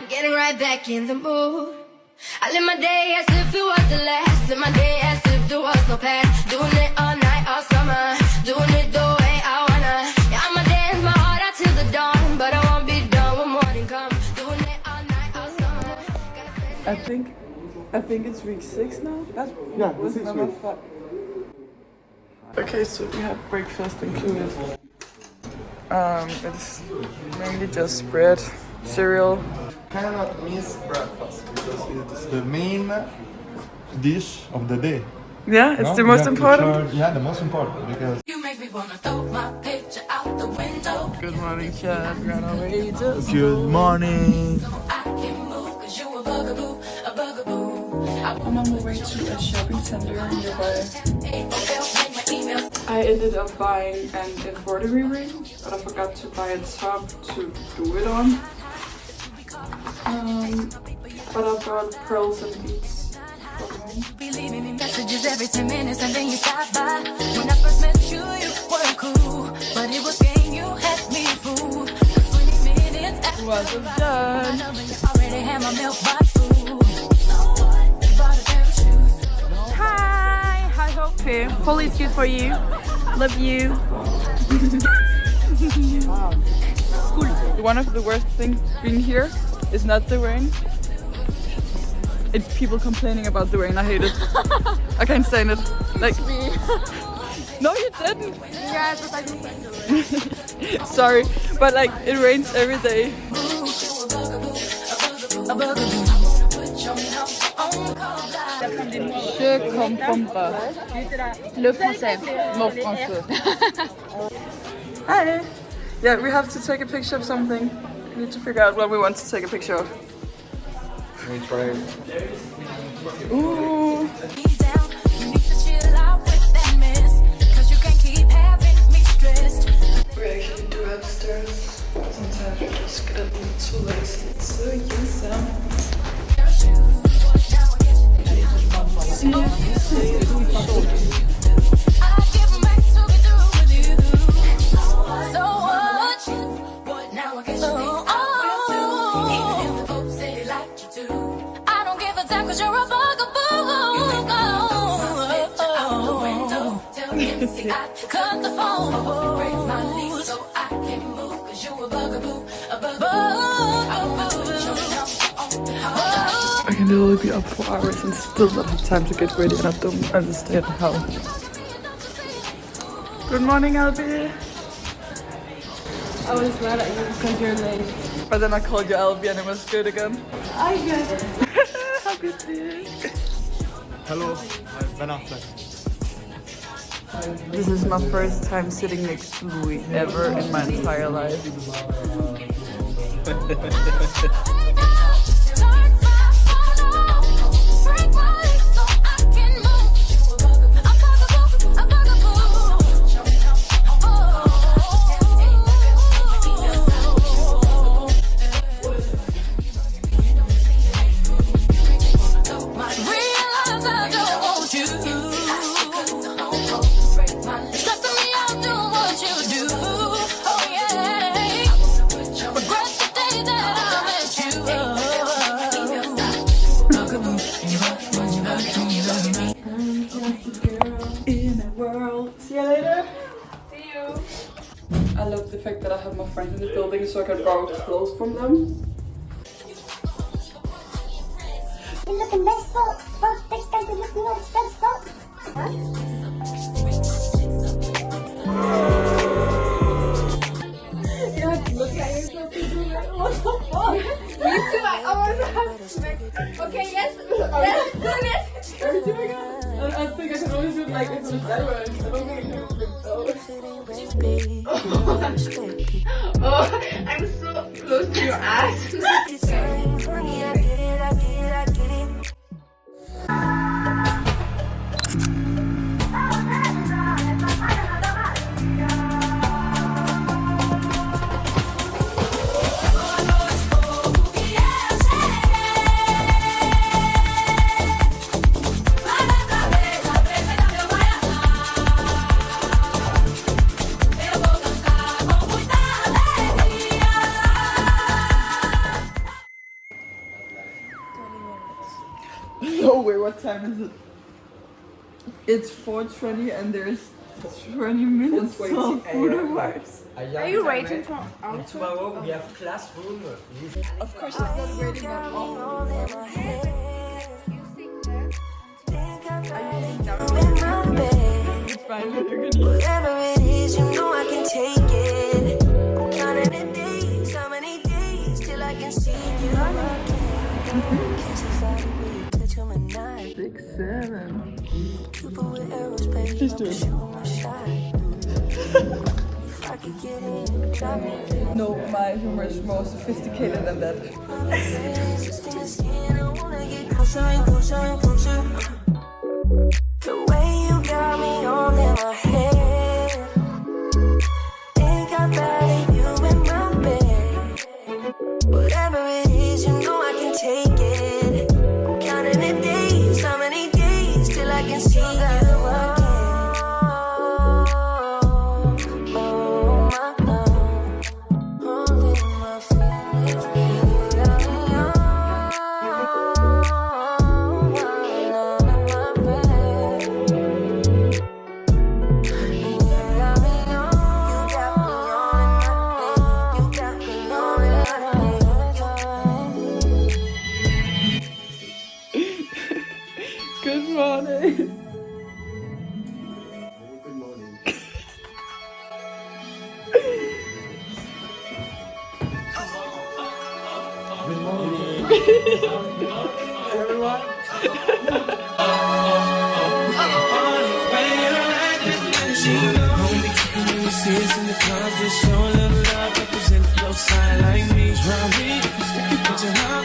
getting right back in the mood. I live my day as if it was the last. Live my day as if there was no past. Doing it all night, all summer. Doing it the way I wanna. Yeah, I'ma dance my heart out till the dawn, but I won't be done when morning comes. Doing it all night, all summer. I think it's week 6 now. That's this is week 5. Okay, so we have breakfast included. It's mainly just bread, cereal. Cannot miss breakfast because it's the main dish of the day. Yeah, it's No? the You most have to important. charge- yeah, the most important because You make me wanna throw my picture out the window. Good morning, Chad. We're on our way to school. good morning. I can move 'cause you a bugaboo, a bugaboo. I'm on my way to a shopping center nearby. I ended up buying an embroidery ring, but I forgot to buy a top to do it on. But I bought pearls and beads. Be leaving me messages every 10 minutes and then you stop by. When I first met you, you weren't cool, but it was game you had me fooled. 20 minutes after Wasn't done. you already had my milk box food. So what? You bought a pair of shoes. Hi, I hope you. Holy is good for you. Love you. One of the worst things being here is not the rain. It's people complaining about the rain. I hate it. I can't stand it. Like, no, you didn't. Yeah, it's like Sorry, but like it rains every day. Je comprends pas. Le français. No français. Hi. Yeah, we have to take a picture of something. We need to figure out what we want to take a picture of. We try. Ooh. We actually do upstairs. Sometimes we just get a little too lazy to use them. Cut the phone, break my lease so I can move. 'Cause you a bugaboo, a bugaboo. I can literally be up for hours and still not have time to get ready, and I don't understand how. Good morning, Albie. I was mad at you because you're late. But then I called you Albie and it was good again. I get it. Happy day. Hello, I'm Ben Affleck. This is my first time sitting next to Louis ever in my entire life. In a world. See you later. See you. I love the fact that I have my friends in the building so I can borrow clothes from them. You're looking best for next time you're looking best for. You have to look at yourself and do it. What the fuck? Me too. I always have to make. Okay, yes. Let's do this. Are we doing it? I think I can only do it like it's a sideways. I don't think I can do it Oh, I'm so close to your ass. No way, what time is it? It's 4:20 and there's 20 minutes till food arrives. Are you waiting for And tomorrow we have classroom. Of course it's not waiting at all. It's fine, you can eat. Whatever it is, you know I can take it. Counting the days, how many days till I can see you again. Kisses out of me, touch on my night. 6, 7. Cupid with arrows, baby, Please do it. shoot my shot. If I could get in, drop me. No, my humor is more sophisticated than that. Just in the skin, I wanna get closer and closer and closer. The way you got me all in my head. Think about you in my bed. Whatever it is, you know I can take it. Counting the days, how many days till I can see you again. Oh, my love, holding my feelings, you got me on. Good morning. Good morning. Good morning. Everyone. Show a little love, represent your side like me. Round me, put your heart